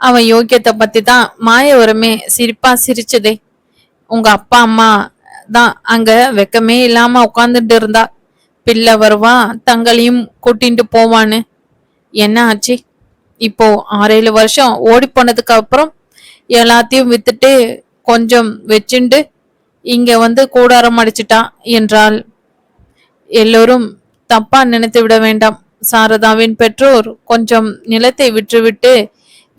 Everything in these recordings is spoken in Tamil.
அவன் யோக்கியத்தை பத்தி தான் மாயவரமே சிரிப்பா சிரிச்சதே. உங்க அப்பா அம்மா தான் அங்க வெக்கமே இல்லாம உட்காந்துட்டு இருந்தா. பிள்ளை வருவான் தங்களையும் கூட்டிட்டு போவான்னு. என்ன ஆச்சு? இப்போ 6-7 வருஷம் ஓடி போனதுக்கு அப்புறம் எல்லாத்தையும் வித்துட்டு கொஞ்சம் வச்சுண்டு இங்க வந்து கூடாரம் அடிச்சிட்டான் என்றாள். எல்லோரும் தப்பா நினைத்து விட வேண்டாம். சாரதாவின் பெற்றோர் கொஞ்சம் நிலத்தை விற்றுவிட்டு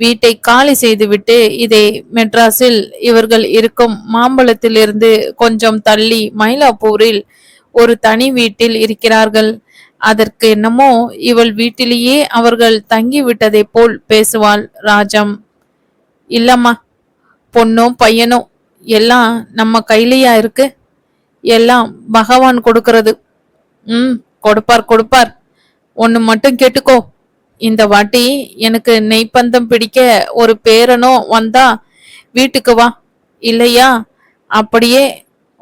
வீட்டை காலி செய்துவிட்டு இதை மெட்ராஸில் இவர்கள் இருக்கும் மாம்பழத்திலிருந்து கொஞ்சம் தள்ளி மயிலாப்பூரில் ஒரு தனி வீட்டில் இருக்கிறார்கள். அதற்கு என்னமோ இவள் வீட்டிலேயே அவர்கள் தங்கி விட்டதை போல் பேசுவாள் ராஜம். இல்லம்மா, பொண்ணோ பையனோ எல்லாம் நம்ம கையிலையா இருக்கு? எல்லாம் பகவான் கொடுக்கறது. கொடுப்பார் கொடுப்பார். ஒன்னு மட்டும் கேட்டுக்கோ. இந்த வாட்டி எனக்கு நெய்ப்பந்தம் பிடிக்க ஒரு பேரனோ வந்தா வீட்டுக்கு வா. இல்லையா அப்படியே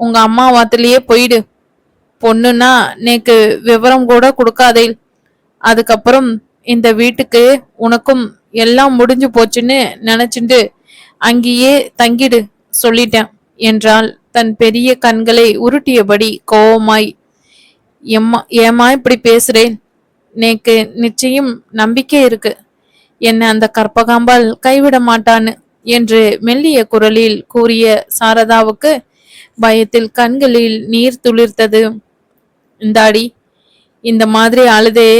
உங்க அம்மா வாத்திலேயே போயிடு. பொண்ணுன்னா நேக்கு விவரம் கூட கொடுக்காதே. அதுக்கப்புறம் இந்த வீட்டுக்கு உனக்கும் எல்லாம் முடிஞ்சு போச்சுன்னு நினைச்சுண்டு அங்கேயே தங்கிடு சொல்லிட்டேன் என்றாள் தன் பெரிய கண்களை உருட்டியபடி கோவமாய். ஏமா இப்படி பேசுறேன்? நேக்கு நிச்சயம் நம்பிக்கை இருக்கு என்ன அந்த கற்பகாம்பால் கைவிட மாட்டான்னு என்று மெல்லிய குரலில் கூறிய சாரதாவுக்கு பயத்தில் கண்களில் நீர் துளிர்த்தது. இந்தாடி, இந்த மாதிரி அழுதே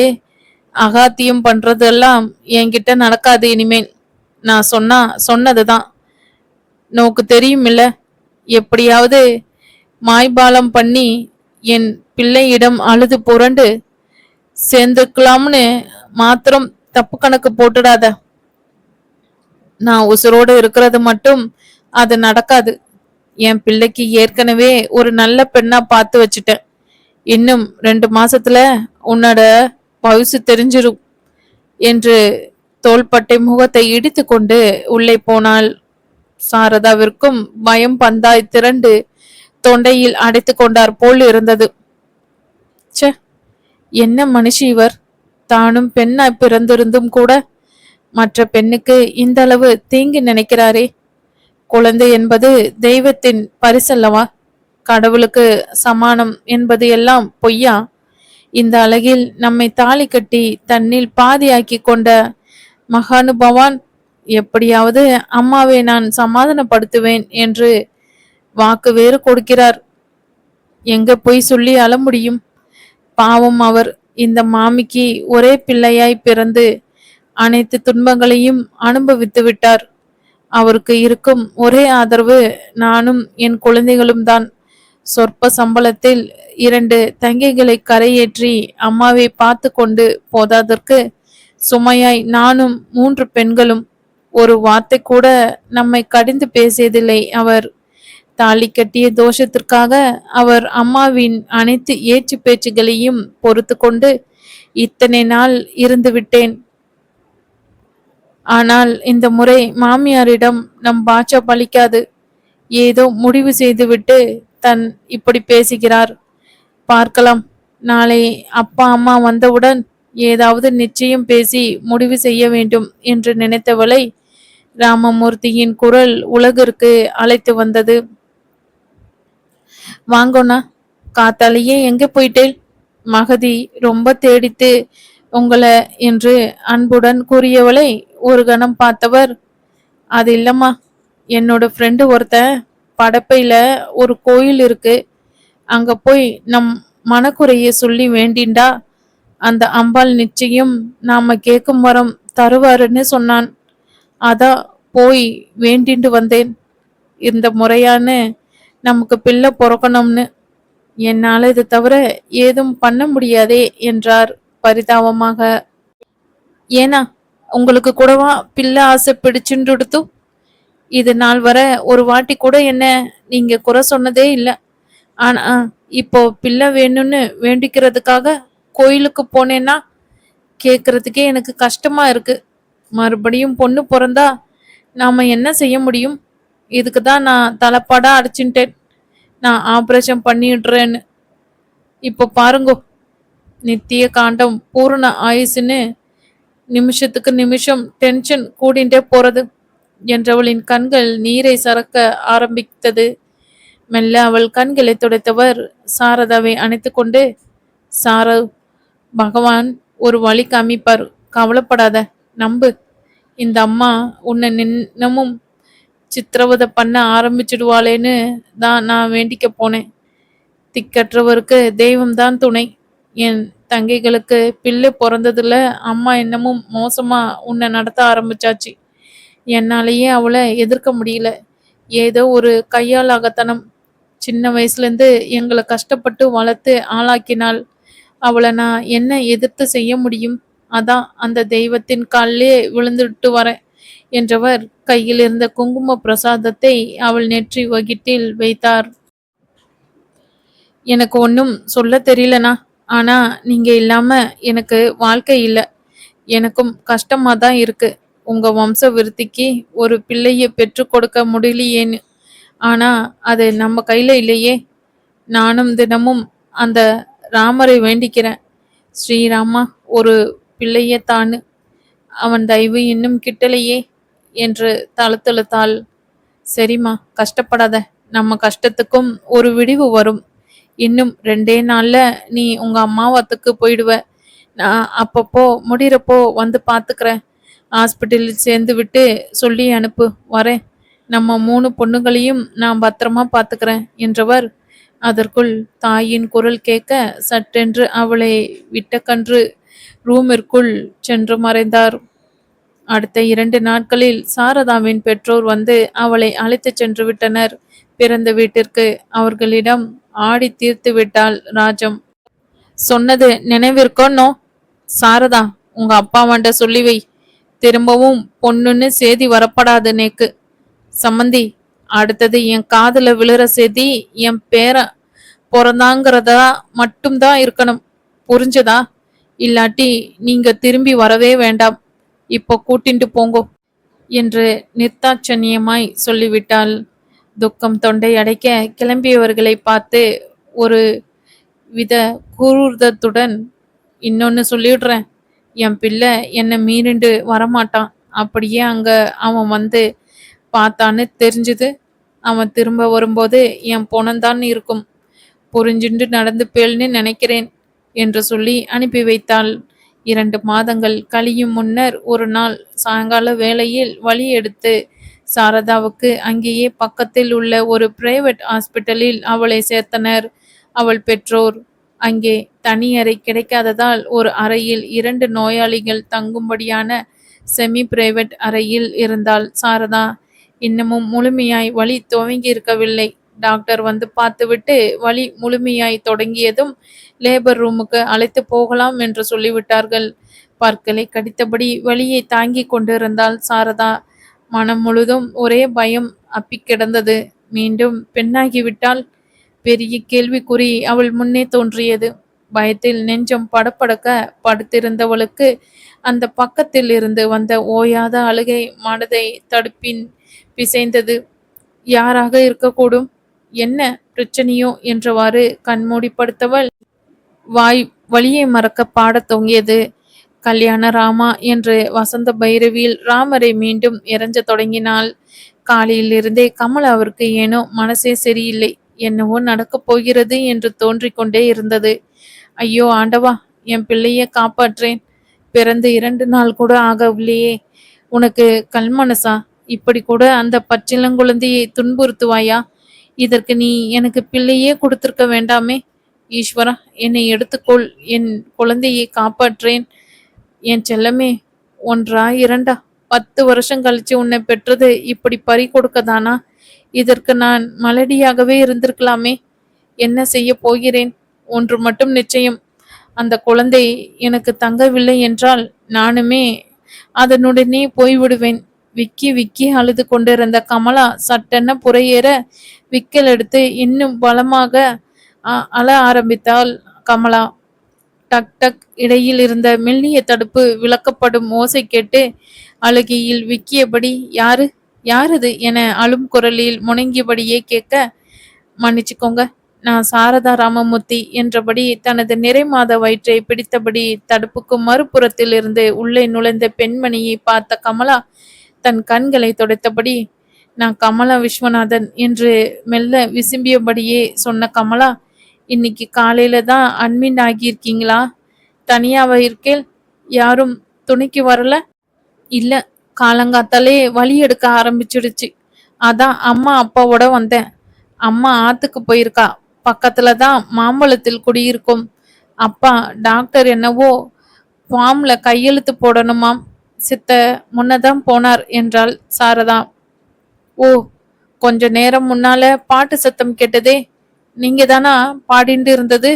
அகாத்தியம் பண்றதெல்லாம் என்கிட்ட நடக்காது இனிமேல். நான் சொன்னதுதான் நோக்கு தெரியும் இல்ல. எப்படியாவது மாய்பாலம் பண்ணி என் பிள்ளையிடம் அழுது புரண்டு சேர்ந்துக்கலாம்னு மாத்திரம் தப்பு கணக்கு போட்டுடாத. நான் உசுரோடு இருக்கிறது மட்டும் அது நடக்காது. என் பிள்ளைக்கு ஏற்கனவே ஒரு நல்ல பெண்ணா பார்த்து வச்சுட்டேன். இன்னும் 2 மாசத்துல உன்னோட பவுசு தெரிஞ்சிரும் என்று தோள்பட்டை முகத்தை இடித்து கொண்டு உள்ளே போனாள். சாரதாவிற்கும் பயம் பந்தாய் திரண்டு தொண்டையில் அடைத்து கொண்டார் போல் இருந்தது. சே, என்ன மனுஷி இவர்! தானும் பெண்ணாய் பிறந்திருந்தும் கூட மற்ற பெண்ணுக்கு இந்த அளவு தீங்கி நினைக்கிறாரே. குழந்தை என்பது தெய்வத்தின் பரிசல்லவா? கடவுளுக்கு சமானம் என்பது எல்லாம் பொய்யா? இந்த அழகில் நம்மை தாலி கட்டி தன்னில் பாதியாக்கி கொண்ட மகானுபவான் எப்படியாவது அம்மாவை நான் சமாதானப்படுத்துவேன் என்று வாக்கு வேறு கொடுக்கிறார். எங்க போய் சொல்லி அழ முடியும்? பாவம் அவர் இந்த மாமிக்கு ஒரே பிள்ளையாய் பிறந்து அனைத்து துன்பங்களையும் அனுபவித்து விட்டார். அவருக்கு இருக்கும் ஒரே ஆதரவு நானும் என் குழந்தைகளும் தான். சொற்ப சம்பளத்தில் 2 தங்கைகளை கரையேற்றி அம்மாவை பார்த்து கொண்டு போதாதற்கு சுமையாய் நானும் 3 பெண்களும். ஒரு வார்த்தை கூட நம்மை கடிந்து பேசியதில்லை அவர். தாலி கட்டிய தோஷத்திற்காக அவர் அம்மாவின் அனைத்து ஏச்சு பேச்சுகளையும் பொறுத்து கொண்டு இத்தனை நாள் இருந்து விட்டேன். ஆனால் இந்த முறை மாமியாரிடம் நம் பாச்சா பலிக்காது. ஏதோ முடிவு செய்துவிட்டு தன் இப்படி பேசுகிறார். பார்க்கலாம். நாளை அப்பா அம்மா வந்தவுடன் ஏதாவது நிச்சயம் பேசி முடிவு செய்ய வேண்டும் என்று நினைத்தவளை ராமமூர்த்தியின் குரல் உலகிற்கு அழைத்து வந்தது. வாங்கோண்ணா, காத்தாலேயே எங்க போயிட்டேன்? மகதி ரொம்ப தேடித்து உங்களை என்று அன்புடன் கூறியவளை ஒரு கணம் பார்த்தவர், அது இல்லம்மா, என்னோட ஃப்ரெண்டு ஒருத்தன் படப்பையில ஒரு கோயில் இருக்கு, அங்க போய் நம் மனக்குறைய சொல்லி வேண்டிண்டா அந்த அம்பாள் நிச்சயம் நாம கேட்கும் வரம் தருவாருன்னு சொன்னான். அதான் போய் வேண்டிண்டு வந்தேன். இந்த முறையான நமக்கு பிள்ளை பிறக்கணும்னு. என்னால இது தவிர ஏதும் பண்ண முடியாதே என்றார் பரிதாபமாக. ஏனா உங்களுக்கு கூடவா பிள்ளை ஆசை பிடிச்சுட்டு? இது நாள் வர ஒரு வாட்டி கூட என்ன நீங்க குறை சொன்னதே இல்லை. ஆனா இப்போ பிள்ளை வேணும்னு வேண்டிக்கிறதுக்காக கோயிலுக்கு போனேன்னா கேட்கறதுக்கே எனக்கு கஷ்டமா இருக்கு. மறுபடியும் பொண்ணு பிறந்தா நாம என்ன செய்ய முடியும்? இதுக்கு தான் நான் தலைப்பாடா அடிச்சுட்டேன். நான் ஆபரேஷன் பண்ணிடுறேன்னு. இப்போ பாருங்கோ, நித்திய காண்டம் பூர்ண ஆயுசுன்னு நிமிஷத்துக்கு நிமிஷம் டென்ஷன் கூடிண்டே போறது என்றவளின் கண்கள் நீரை சறக்க ஆரம்பித்தது. மெல்ல அவள் கண்களை துடைத்தவர் சாரதாவை அணைத்து கொண்டு, சார, பகவான் ஒரு வழி காமிப்பார், கவலைப்படாத, நம்பு. இந்த அம்மா உன்னை நின்னமும் சித்திரவதை பண்ண ஆரம்பிச்சிடுவாளேன்னு தான் நான் வேண்டிக்க போனேன். திக்கற்றவருக்கு தெய்வம்தான் துணை. என் தங்கைகளுக்கு பிள்ளை பிறந்ததுல அம்மா என்னமும் மோசமா உன்னை நடத்த ஆரம்பிச்சாச்சு. என்னாலேயே அவளை எதிர்க்க முடியல. ஏதோ ஒரு கையாலாகத்தனம். சின்ன வயசுலேருந்து எங்களை கஷ்டப்பட்டு வளர்த்து ஆளாக்கினாள். அவளை நான் என்ன எதிர்த்து செய்ய முடியும்? அதான் அந்த தெய்வத்தின் காலிலே விழுந்துட்டு வரேன் என்றவர் கையில் இருந்த குங்கும பிரசாதத்தை அவள் நெற்றி வகிட்டில் வைத்தார். எனக்கு ஒன்றும் சொல்ல தெரியலண்ணா. ஆனா நீங்க இல்லாம எனக்கு வாழ்க்கை இல்லை. எனக்கும் கஷ்டமா தான் இருக்கு. உங்க வம்ச விருத்திக்கு ஒரு பிள்ளைய பெற்று கொடுக்க முடியலையேன்னு. ஆனா அது நம்ம கையில இல்லையே. நானும் தினமும் அந்த ராமரை வேண்டிக்கிறேன். ஸ்ரீராமா ஒரு பிள்ளைய தானு, அவன் தயவு இன்னும் கிட்டலையே என்று தழுத்தழுத்தாள். சரிம்மா, கஷ்டப்படாத. நம்ம கஷ்டத்துக்கும் ஒரு விடிவு வரும். இன்னும் 2 நாள்ல நீ உங்க அம்மாவத்துக்கு போயிடுவ. நான் அப்பப்போ முடிகிறப்போ வந்து பார்த்துக்கிறேன். ஹாஸ்பிட்டலில் சேர்ந்து விட்டு சொல்லி அனுப்பு, வரேன். நம்ம 3 பொண்ணுங்களையும் நான் பத்திரமா பார்த்துக்கிறேன் என்றவர் அதற்குள் தாயின் குரல் கேட்க சட்டென்று அவளை விட்டக்கன்று ரூமிற்குள் சென்று மறைந்தார். அடுத்த 2 நாட்களில் சாரதாவின் பெற்றோர் வந்து அவளை அழைத்து சென்று விட்டனர் பிறந்த வீட்டிற்கு. அவர்களிடம் ஆடி தீர்த்து விட்டாள் ராஜம். சொன்னது நினைவிற்கோ? சாரதா, உங்க அப்பாவன்ட்ட சொல்லி வை. திரும்பவும் பொண்ணுன்னு சேதி வரப்படாது நேக்கு. சம்மந்தி, அடுத்தது என் காதுல விழுற செய்தி என் பேர பிறந்தாங்கிறதா மட்டும்தான் இருக்கணும். புரிஞ்சதா? இல்லாட்டி நீங்க திரும்பி வரவே வேண்டாம். இப்போ கூட்டிட்டு போங்கோ என்று நிர்தாட்சணியமாய் சொல்லிவிட்டாள். துக்கம் தொண்டை அடைக்க கிளம்பியவர்களை பார்த்து ஒரு வித குரூரத்துடன், இன்னொன்னு சொல்லிடுறேன், என் பிள்ளை என்னை மீறிண்டு வரமாட்டான். அப்படியே அங்க அவன் வந்து பார்த்தான்னு தெரிஞ்சுது, அவன் திரும்ப வரும்போது என் பொணந்தான் இருக்கும். புரிஞ்சுண்டு நடந்து பேல்னு நினைக்கிறேன் என்று சொல்லி அனுப்பி வைத்தாள். 2 மாதங்கள் கழியும் முன்னர் ஒரு நாள் சாயங்கால வேளையில் வழி எடுத்து சாரதாவுக்கு அங்கேயே பக்கத்தில் உள்ள ஒரு பிரைவேட் ஹாஸ்பிட்டலில் அவளை சேர்த்தனர் அவள் பெற்றோர். அங்கே தனி அறை கிடைக்காததால் ஒரு அறையில் 2 நோயாளிகள் தங்கும்படியான செமி பிரைவேட் அறையில் இருந்தாள் சாரதா. இன்னமும் முழுமையாய் வலி துவங்கி இருக்கவில்லை. டாக்டர் வந்து பார்த்துவிட்டு வலி முழுமையாய் தொடங்கியதும் லேபர் ரூமுக்கு அழைத்து போகலாம் என்று சொல்லிவிட்டார்கள். பற்களை கடித்தபடி வலியை தாங்கி கொண்டிருந்தாள் சாரதா. மனம் முழுதும் ஒரே பயம் அப்பி கிடந்தது. மீண்டும் பெண்ணாகிவிட்டாள். பெரிய கேள்விக்குறி அவள் முன்னே தோன்றியது. பயத்தில் நெஞ்சம் படபடக்க படுத்திருந்தவளுக்கு அந்த பக்கத்தில் இருந்து வந்த ஓயாத அழுகை மனதை தடுப்பின் பிசைந்தது. யாராக இருக்கக்கூடும்? என்ன பிரச்சனையோ என்றவாறு கண்மூடி படுத்தவள் வாய் வழியை மறக்க பாடத் தொங்கியது. கல்யாண ராமா என்று வசந்த பைரவியில் ராமரை மீண்டும் இறைஞ்ச தொடங்கினாள். காலையில் இருந்தே கமலாவிற்கு ஏனோ மனசே சரியில்லை. என்னவோ நடக்கப் போகிறது என்று தோன்றிக் கொண்டே இருந்தது. ஐயோ ஆண்டவா, என் பிள்ளைய காப்பாற்றேன். பிறந்து 2 நாள் கூட ஆகவில்லையே. உனக்கு கல்மனசா? இப்படி கூட அந்த பச்சிளங்குழந்தையை துன்புறுத்துவாயா? இதற்கு நீ எனக்கு பிள்ளையே கொடுத்திருக்க வேண்டாமே. ஈஸ்வரா, என்னை எடுத்துக்கொள். என் குழந்தையை காப்பாற்றேன். என் செல்லமே, 1 2 10 வருஷம் கழிச்சு உன்னை பெற்றது இப்படி பறி கொடுக்கதானா? இதற்கு நான் மலடியாகவே இருந்திருக்கலாமே. என்ன செய்ய போகிறேன்? ஒன்று மட்டும் நிச்சயம், அந்த குழந்தை எனக்கு தங்கவில்லை என்றால் நானுமே அதனுடனே போய்விடுவேன். விக்கி விக்கி அழுது கொண்டிருந்த கமலா சட்டென புறையேற விக்கல் எடுத்து இன்னும் பலமாக அழ ஆரம்பித்தாள் கமலா. டக் டக் இடையில் இருந்த மெல்லிய தடுப்பு விளக்கப்படும் ஓசை கேட்டு அழுகையில் விக்கியபடி, யாரு யாரது என அழும் குரலில் முணங்கியபடியே கேட்க, மன்னிச்சுக்கோங்க, நான் சாரதா ராமமூர்த்தி என்றபடி தனது நிறைமாத வயிற்றை பிடித்தபடி தடுப்புக்கு மறுபுறத்தில் இருந்து உள்ளே நுழைந்த பெண்மணியை பார்த்த கமலா தன் கண்களை துடைத்தபடி, நான் கமலா விஸ்வநாதன் என்று மெல்ல விசும்பியபடியே சொன்ன கமலா, இன்னைக்கு காலையில தான் அட்மிட் ஆகியிருக்கீங்களா? தனியாவா இருக்கேள்? யாரும் துணைக்கு வரல? இல்ல, காலங்காத்தாலே வலி எடுக்க ஆரம்பிச்சிடுச்சு. அதான் அம்மா அப்பாவோட வந்தேன். அம்மா ஆத்துக்கு போயிருக்கா. பக்கத்துல தான் மாம்பழத்தில் குடியிருக்கும். அப்பா டாக்டர் என்னவோ ஃபார்ம்ல கையெழுத்து போடணுமாம். சித்த முன்னதான் போனார் என்றாள் சாரதா. ஓ, கொஞ்ச நேரம் முன்னால பாட்டு சத்தம் கேட்டதே, நீங்க தானா பாடிண்டு இருந்தது?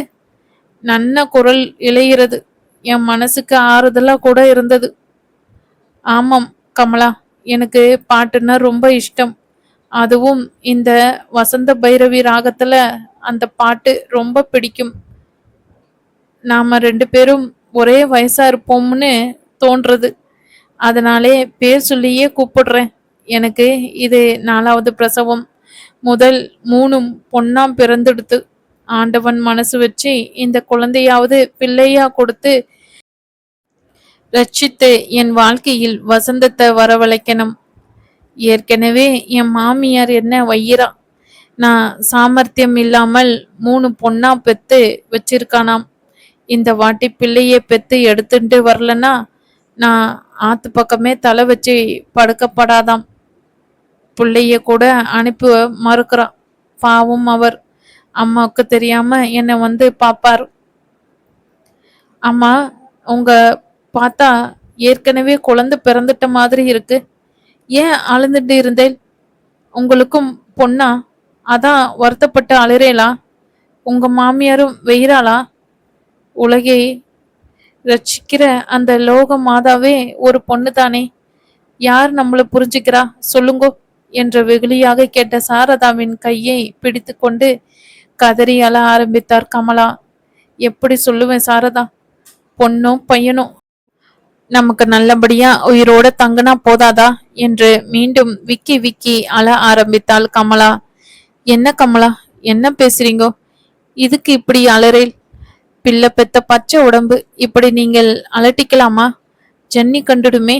நல்ல குரல் இளையிறது. என் மனசுக்கு ஆறுதலா கூட இருந்தது. ஆமாம் கமலா, எனக்கு பாட்டுன்னா ரொம்ப இஷ்டம். அதுவும் இந்த வசந்த பைரவி ராகத்துல அந்த பாட்டு ரொம்ப பிடிக்கும். நாம 2 பேரும் ஒரே வயசா இருப்போம்னு தோன்றது. அதனாலே பேர் சொல்லியே கூப்பிடுறேன். எனக்கு இது 4வது பிரசவம். முதல் 3ம் பொண்ணா பிறந்துடுத்து. ஆண்டவன் மனசு வச்சு இந்த குழந்தையாவது பிள்ளையா கொடுத்து ரட்சித்து என் வாழ்க்கையில் வசந்தத்தை வரவழைக்கணும். ஏற்கனவே என் மாமியார் என்ன வையிரா, நான் சாமர்த்தியம் இல்லாமல் 3 பொண்ணா பெத்து வச்சிருக்கானாம். இந்த வாட்டி பிள்ளைய பெத்து எடுத்துட்டு வரலன்னா நான் ஆத்து பக்கமே தலை வச்சு படுக்கப்படாதாம். பிள்ளைய கூட அனுப்பி மறுக்கிறான். பாவம் அவர். அம்மாவுக்கு தெரியாம என்னை வந்து பாப்பார். அம்மா, உங்க பார்த்தா ஏற்கனவே குழந்தை பிறந்துட்ட மாதிரி இருக்கு. ஏன் அழுந்துட்டு இருந்தேன்? உங்களுக்கும் பொண்ணா? அதான் வருத்தப்பட்டு அழுறேலா? உங்க மாமியாரும் வெயிறாளா? உலகை ரட்சிக்கிற அந்த லோக மாதாவே ஒரு பொண்ணு தானே. யார் நம்மள புரிஞ்சுக்கிறா சொல்லுங்கோ என்ற வெகுளியாக கேட்ட சாரதாவின் கையை பிடித்து கொண்டு கதறி அழ ஆரம்பித்தார் கமலா. எப்படி சொல்லுவேன் சாரதா? பொண்ணும் பையனும் நமக்கு நல்லபடியா உயிரோட தங்குனா போதாதா என்று மீண்டும் விக்கி விக்கி அழ ஆரம்பித்தாள் கமலா. என்ன கமலா, என்ன பேசுறீங்கோ? இதுக்கு இப்படி அலறேல்? பிள்ளை பெத்த பச்சை உடம்பு இப்படி நீங்கள் அலட்டிக்கலாமா? ஜன்னி கண்டுடுமே.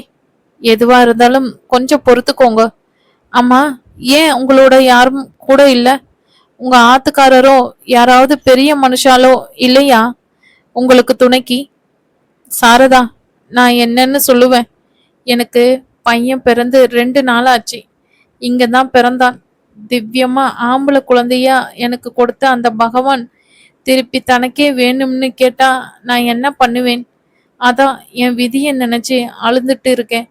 எதுவா இருந்தாலும் கொஞ்சம் பொறுத்துக்கோங்க. அம்மா, ஏன் உங்களோட யாரும் கூட இல்ல? உங்க ஆத்துக்காரரோ யாராவது பெரிய மனுஷாலோ இல்லையா உங்களுக்கு துணைக்கு? சாரதா, நான் என்னன்னு சொல்லுவேன்? எனக்கு பையன் பிறந்து 2 நாள் ஆச்சு. இங்கதான் பிறந்தான். திவ்யமா ஆம்பளை குழந்தையா எனக்கு கொடுத்த அந்த பகவான் திருப்பி தனக்கே வேணும்னு கேட்டா நான் என்ன பண்ணுவேன்? அதான் என் விதியை நினைச்சு அழுதுட்டு இருக்கேன்.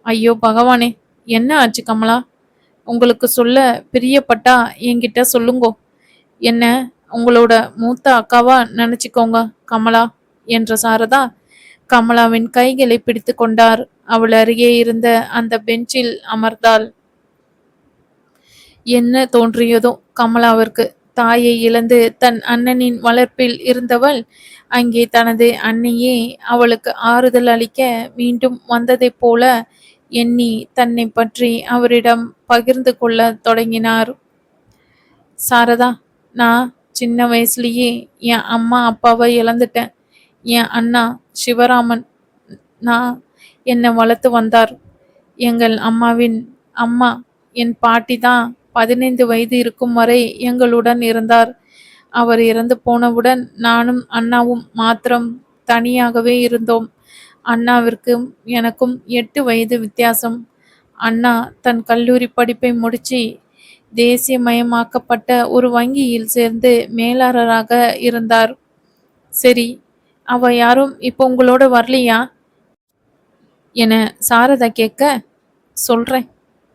ஐயோ பகவானே, என்ன ஆச்சு கமலா? உங்களுக்கு சொல்ல பிரியப்பட்டா என்கிட்ட சொல்லுங்கோ. என்ன உங்களோட மூத்த அக்காவா நினைச்சுக்கோங்க கமலா என்ற சாரதா கமலாவின் கைகளை பிடித்து கொண்டார். அவள் அருகே இருந்த அந்த பெஞ்சில் அமர்ந்தாள். என்ன தோன்றியதோ கமலாவிற்கு. தாயை இழந்து தன் அண்ணனின் வளர்ப்பில் இருந்தவள் அங்கே தனது அன்னையே அவளுக்கு ஆறுதல் அளிக்க மீண்டும் வந்ததைப் போல எண்ணி தன்னை பற்றி அவரிடம் பகிர்ந்து கொள்ள தொடங்கினார். சாரதா, நான் சின்ன வயசுலயே என் அம்மா அப்பாவை இழந்துட்டேன். என் அண்ணா சிவராமன் நான் என்னை வளர்த்து வந்தார். எங்கள் அம்மாவின் அம்மா என் பாட்டி தான் 15 வயது இருக்கும் வரை எங்களுடன் இருந்தார். அவர் இறந்து போனவுடன் நானும் அண்ணாவும் மாத்திரம் தனியாகவே இருந்தோம். அண்ணாவிற்கும் எனக்கும் 8 வயது வித்தியாசம். அண்ணா தன் கல்லூரி படிப்பை முடிச்சு தேசியமயமாக்கப்பட்ட ஒரு வங்கியில் சேர்ந்து மேலாளராக இருந்தார். சரி, அவ யாரும் இப்போ உங்களோட வரலையா என சாரதா கேட்க, சொல்றேன்.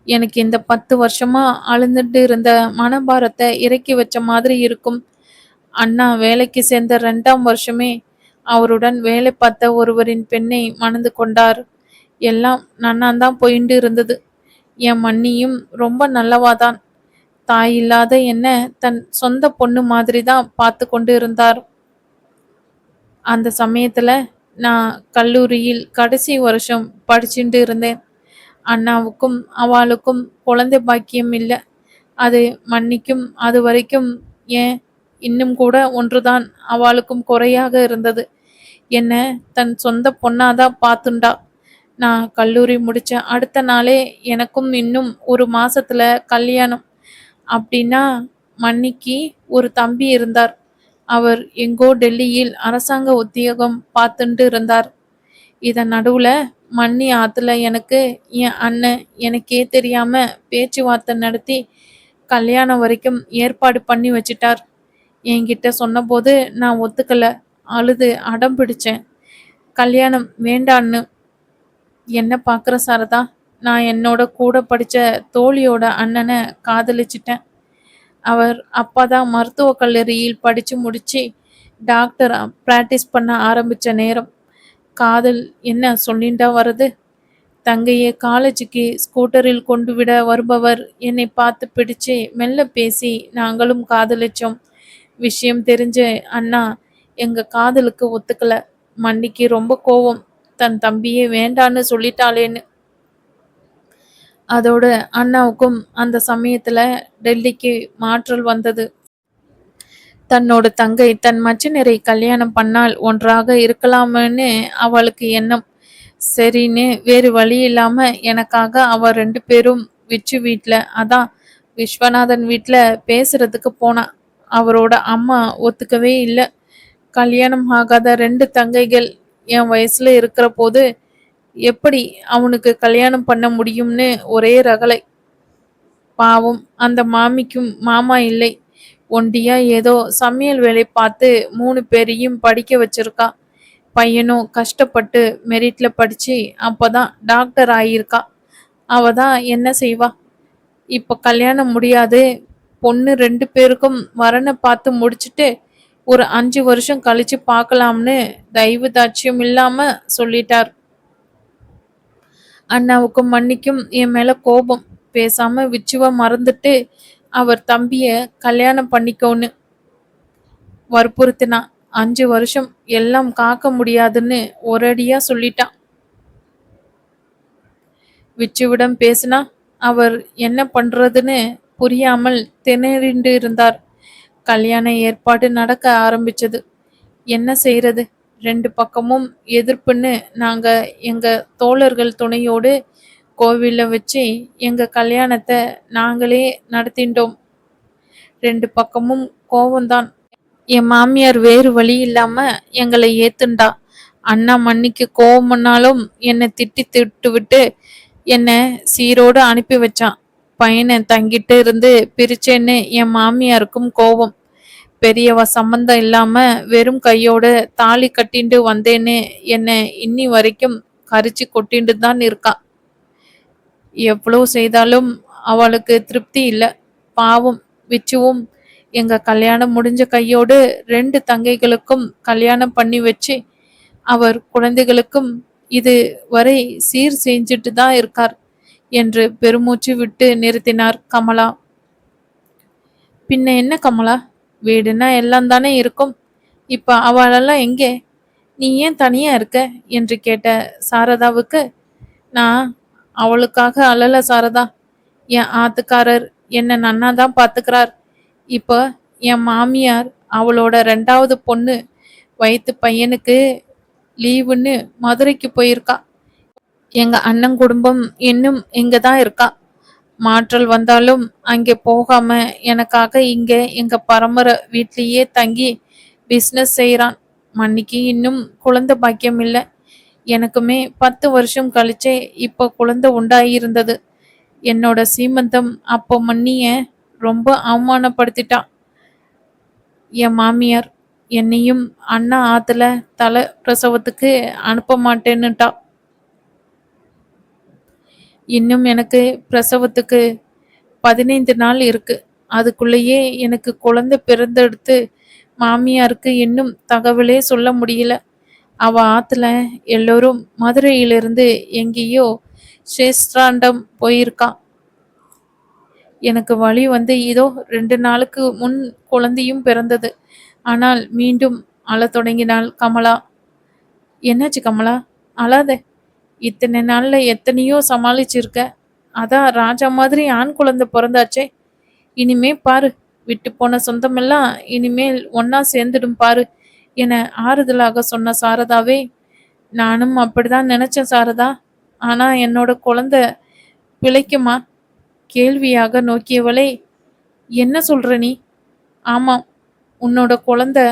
எனக்கு இந்த 10 வருஷமா அழுந்துட்டு இருந்த மனபாரத்தை இறக்கி வச்ச மாதிரி இருக்கும். அண்ணா வேலைக்கு சேர்ந்த 2ஆம் வருஷமே அவருடன் வேலை பார்த்த ஒருவரின் பெண்ணை மணந்து கொண்டார். எல்லாம் நன்னாதான் போயிட்டு இருந்தது. என் மண்ணியும் ரொம்ப நல்லவாதான். தாய் இல்லாத என்ன தன் சொந்த பொண்ணு மாதிரி தான் பார்த்து கொண்டு இருந்தார். அந்த சமயத்துல நான் கல்லூரியில் கடைசி வருஷம் படிச்சுட்டு இருந்தேன். அண்ணாவுக்கும் அவளுக்கும் குழந்தை பாக்கியம் இல்லை. அது மன்னிக்கும் அது வரைக்கும் ஏன் இன்னும் கூட ஒன்றுதான் அவளுக்கும் குறையாக இருந்தது. என்ன தன் சொந்த பொண்ணாதான் பார்த்துண்டா. நான் கல்லூரி முடிச்ச அடுத்த நாளே எனக்கும் இன்னும் ஒரு மாசத்துல கல்யாணம். அப்படின்னா மன்னிக்கு ஒரு தம்பி இருந்தார். அவர் எங்கோ டெல்லியில் அரசாங்க உத்தியோகம் பார்த்துட்டு இருந்தார். இதன் நடுவுல மன்னி ஆத்துல எனக்கு என் அண்ணன் எனக்கே தெரியாம பேச்சுவார்த்தை நடத்தி கல்யாணம் வரைக்கும் ஏற்பாடு பண்ணி வச்சிட்டார். என்கிட்ட சொன்னபோது நான் ஒத்துக்கல. அழுது அடம் பிடிச்சேன். கல்யாணம் வேண்டான்னு. என்ன பார்க்குற சாரதா, நான் என்னோட கூட படிச்ச தோழியோட அண்ணனை காதலிச்சிட்டேன். அவர் அப்பாதான் மருத்துவக் கல்லூரியில் படிச்சு முடிச்சு டாக்டரா பிராக்டிஸ் பண்ண ஆரம்பிச்ச நேரம். காதல் என்ன சொல்லிண்டா வருது. தங்கையை காலேஜுக்கு ஸ்கூட்டரில் கொண்டு விட வருபவர் என்னை பார்த்து பிடிச்சு மெல்ல பேசி நாங்களும் காதலிச்சோம். விஷயம் தெரிஞ்ச அண்ணா எங்க காதலுக்கு ஒத்துக்கல. மன்னிக்கு ரொம்ப கோவம். தன் தம்பியே வேண்டான்னு சொல்லிட்டாளேன்னு. அதோட அண்ணாவுக்கும் அந்த சமயத்துல டெல்லிக்கு மாற்றல் வந்தது. தன்னோட தங்கை தன் மச்சினரை கல்யாணம் பண்ணால் ஒன்றாக இருக்கலாம்னு அவளுக்கு எண்ணம். சரின்னு வேறு வழி இல்லாம எனக்காக அவ 2 பேரும் விச்சு வீட்ல, அதான் விஸ்வநாதன் வீட்ல பேசுறதுக்கு போனா. அவரோட அம்மா ஒத்துக்கவே இல்லை. கல்யாணம் ஆகாத 2 தங்கைகள் என் வயசுல இருக்கிற போது எப்படி அவனுக்கு கல்யாணம் பண்ண முடியும்னு ஒரே ரகளை. பாவம் அந்த மாமிக்கும் மாமா இல்லை. ஒண்டியா ஏதோ சமையல் வேலை பார்த்து 3 பேரையும் படிக்க வச்சிருக்கா. பையனும் கஷ்டப்பட்டு மெரிட்ல படிச்சு அப்பதான் டாக்டர் ஆகியிருக்கா. அவ தான் என்ன செய்வா. இப்ப கல்யாணம் முடியாது. பொண்ணு 2 பேருக்கும் வரனை பார்த்து முடிச்சுட்டு ஒரு 5 வருஷம் கழிச்சு பார்க்கலாம்னு தயவு தாட்சியம் இல்லாம சொல்லிட்டார். அண்ணாவுக்கும் மன்னிக்கும் என் மேல கோபம். பேசாம விச்சுவ மறந்துட்டு அவர் தம்பிய கல்யாணம் பண்ணிக்கோன்னு வற்புறுத்தினா. 5 வருஷம் எல்லாம் காக்க முடியாதுன்னு ஒரேடியா சொல்லிட்டான். விச்சுவிடம் பேசினா அவர் என்ன பண்றதுன்னு புரியாமல் திணறிண்டு இருந்தார். கல்யாண ஏற்பாடு நடக்க ஆரம்பிச்சது. என்ன செய்யறது? 2 பக்கமும் எதிர்ப்புன்னு நாங்க எங்க தோழர்கள் துணையோடு கோவில்ல வச்சு எங்க கல்யாணத்தை நாங்களே நடத்திண்டோம். 2 பக்கமும் கோவம்தான். என் மாமியார் வேறு வழி இல்லாம எங்களை ஏத்துண்டா. அண்ணா மன்னிக்கு கோவம் பண்ணாலும் என்னை திட்டி திட்டு விட்டு என்னை சீரோடு அனுப்பி வச்சான். பையனை தங்கிட்டு இருந்து பிரிச்சேன்னு என் மாமியாருக்கும் கோவம். பெரியவ சம்பந்தம் இல்லாம வெறும் கையோட தாலி கட்டிண்டு வந்தேன்னு என்னை இன்னி வரைக்கும் கரிச்சு கொட்டிண்டு தான் இருக்கா. எவ்வளவு செய்தாலும் அவளுக்கு திருப்தி இல்லை. பாவம் விச்சுவும் எங்க கல்யாணம் முடிஞ்ச கையோடு 2 தங்கைகளுக்கும் கல்யாணம் பண்ணி வச்சு அவர் குழந்தைகளுக்கும் இது வரை சீர் செஞ்சுட்டு தான் இருக்கார் என்று பெருமூச்சு விட்டு நிறுத்தினார் கமலா. பின்ன என்ன கமலா, வீடுனா எல்லாம் தானே இருக்கும். இப்ப அவளெல்லாம் எங்கே? நீ ஏன் தனியா இருக்க என்று கேட்ட சாரதாவுக்கு, நான் அவளுக்காக அழல சாரதா. என் ஆத்துக்காரர் என்ன நன்னாதான் பாத்துக்கிறார். இப்ப என் மாமியார் அவளோட 2வது பொண்ணு வயித்து பையனுக்கு லீவுன்னு மதுரைக்கு போயிருக்கா. எங்க அண்ணன் குடும்பம் இன்னும் இங்கதான் இருக்கா. மாற்றல் வந்தாலும் அங்கே போகாம எனக்காக இங்க எங்க பரம்பரை வீட்லயே தங்கி பிஸ்னஸ் செய்யறான். மன்னிக்கு இன்னும் குழந்தை பாக்கியம் இல்லை. எனக்குமே 10 வருஷம் கழிச்சே இப்போ குழந்தை உண்டாயிருந்தது. என்னோட சீமந்தம் அப்போ மன்னிய ரொம்ப அவமானப்படுத்திட்டான் என் மாமியார். என்னையும் அண்ணா ஆத்துல தலை பிரசவத்துக்கு அனுப்ப மாட்டேன்னுட்டா. இன்னும் எனக்கு பிரசவத்துக்கு 15 நாள் இருக்கு. அதுக்குள்ளேயே எனக்கு குழந்தை பிறந்தெடுத்து மாமியாருக்கு இன்னும் தகவலே சொல்ல முடியல. அவ ஆத்துல எல்லோரும் மதுரையிலிருந்து எங்கேயோ சேஸ்திராண்டம் போயிருக்கா. எனக்கு வலி வந்து இதோ 2 நாளுக்கு முன் குழந்தையும் பிறந்தது. ஆனால் மீண்டும் அழத் தொடங்கினாள் கமலா. என்னாச்சு கமலா, அழாத. இத்தனை நாள்ல எத்தனையோ சமாளிச்சிருக்க. அதான் ராஜா மாதிரி ஆண் குழந்தை பிறந்தாச்சே. இனிமே பாரு, விட்டு போன சொந்தமெல்லாம் இனிமேல் ஒன்னா சேர்ந்துடும் பாரு என ஆறுதலாக சொன்ன சாரதாவே, நானும் அப்படிதான் நினைச்சேன் சாரதா. ஆனா என்னோட குழந்தை பிழைக்குமா? கேள்வியாக நோக்கியவளே, என்ன சொல்ற நீ? ஆமாம், உன்னோட குழந்தை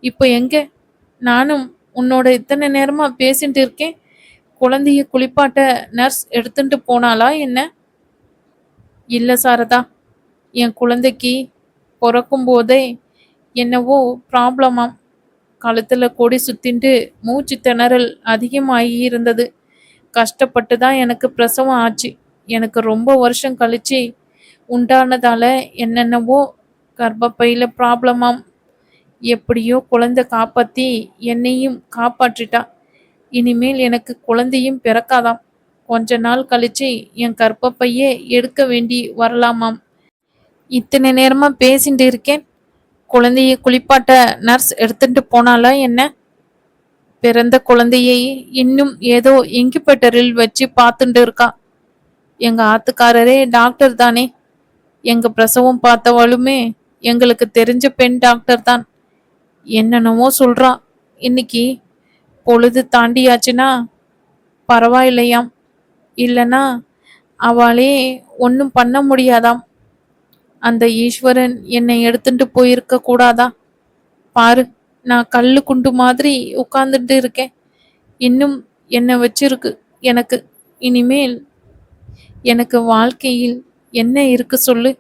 இப்போ எங்க? நானும் உன்னோட இத்தனை நேரமா பேசிட்டு இருக்கேன். குழந்தைய குளிப்பாட்ட நர்ஸ் எடுத்துட்டு போனாளா என்ன? இல்ல சாரதா, என் குழந்தைக்கு பிறக்கும் போதே என்னவோ ப்ராப்ளமாம். கழுத்துல கொடி சுத்திண்டு மூச்சு திணறல் அதிகமாகி இருந்தது. கஷ்டப்பட்டு தான் எனக்கு பிரசவம் ஆச்சு. எனக்கு ரொம்ப வருஷம் கழிச்சு உண்டானதால என்னென்னவோ கர்ப்பப்பையில ப்ராப்ளமாம். எப்படியோ குழந்தை காப்பாத்தி என்னையும் காப்பாற்றிட்டா. இனிமேல் எனக்கு குழந்தையும் பிறக்காதாம். கொஞ்ச நாள் கழிச்சு என் கர்ப்பப்பையே எடுக்க வேண்டி வரலாமாம். இத்தனை நேரமா பேசிட்டு இருக்கேன். குழந்தையை குளிப்பாட்ட நர்ஸ் எடுத்துட்டு போனாலா என்ன? பிறந்த குழந்தையை இன்னும் ஏதோ இன்குபேட்டரில் வச்சு பார்த்துட்டு இருக்கா. எங்க ஆத்துக்காரரே டாக்டர் தானே. எங்க பிரசவம் பார்த்தவளுமே எங்களுக்கு தெரிஞ்ச பெண் டாக்டர் தான். என்னென்னமோ சொல்றா. இன்னைக்கு பொழுது தாண்டியாச்சுன்னா பரவாயில்லையாம். இல்லனா அவளே ஒன்றும் பண்ண முடியாதாம். அந்த ஈஸ்வரன் என்னை எடுத்துட்டு போயிருக்க கூடாதா? பாரு, நான் கல்லு குண்டு மாதிரி உட்கார்ந்துட்டு இருக்கேன். இன்னும் என்ன வச்சிருக்கு எனக்கு. இனிமேல் எனக்கு வாழ்க்கையில் என்ன இருக்கு சொல்லு?